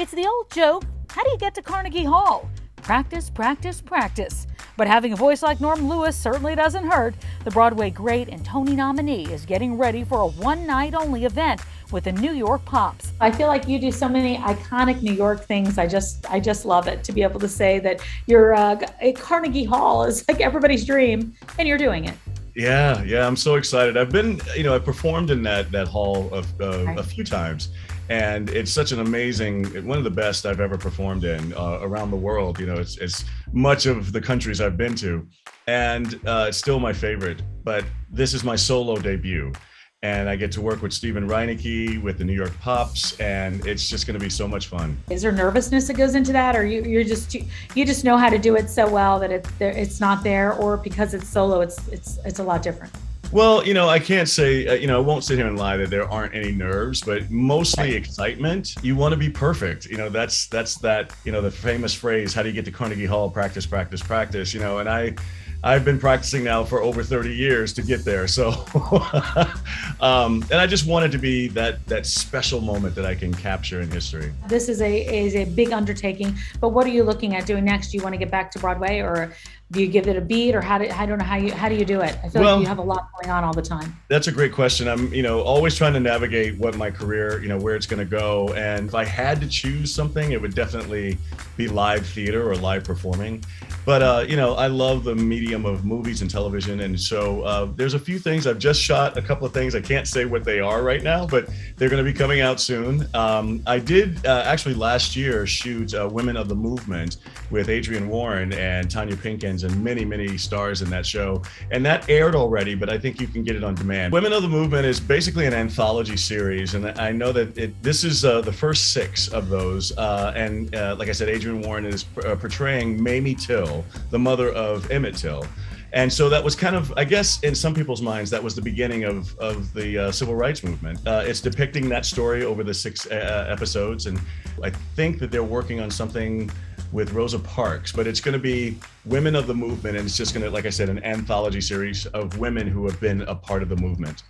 It's the old joke, how do you get to Carnegie Hall? Practice, practice, practice. But having a voice like Norm Lewis certainly doesn't hurt. The Broadway great and Tony nominee is getting ready for a one-night-only event with the New York Pops. I feel like you do so many iconic New York things. I just love it to be able to say that you're at Carnegie Hall is like everybody's dream, and you're doing it. Yeah, I'm so excited. I've been, I performed in that hall a few times, and it's such an amazing, one of the best I've ever performed in around the world. It's much of the countries I've been to, and it's still my favorite. But this is my solo debut, and I get to work with Stephen Reinecke with the New York Pops, and it's just going to be so much fun. Is there nervousness that goes into that, or you just know how to do it so well that it's not there, or because it's solo, it's a lot different? Well, I can't say, I won't sit here and lie that there aren't any nerves, but mostly excitement. You want to be perfect. That's that, the famous phrase, how do you get to Carnegie Hall? Practice, practice, practice, and I've been practicing now for over 30 years to get there. So, and I just wanted to be that special moment that I can capture in history. This is a big undertaking, but what are you looking at doing next? Do you want to get back to Broadway, or do you give it a beat, or I don't know how do you do it? I feel like you have a lot going on all the time. That's a great question. I'm, always trying to navigate what my career, where it's going to go. And if I had to choose something, it would definitely be live theater or live performing. But, I love the medium of movies and television. And so there's a few things. I've just shot a couple of things. I can't say what they are right now, but they're going to be coming out soon. I did actually last year shoot Women of the Movement with Adrienne Warren and Tanya Pinkins and many, many stars in that show. And that aired already, but I think you can get it on demand. Women of the Movement is basically an anthology series. And I know that this is the first 6 of those. And like I said, Adrienne Warren is portraying Mamie Till, the mother of Emmett Till. And so that was kind of, I guess, in some people's minds, that was the beginning of the civil rights movement. It's depicting that story over the 6 episodes. And I think that they're working on something with Rosa Parks, but it's going to be Women of the Movement. And it's just going to, like I said, an anthology series of women who have been a part of the movement.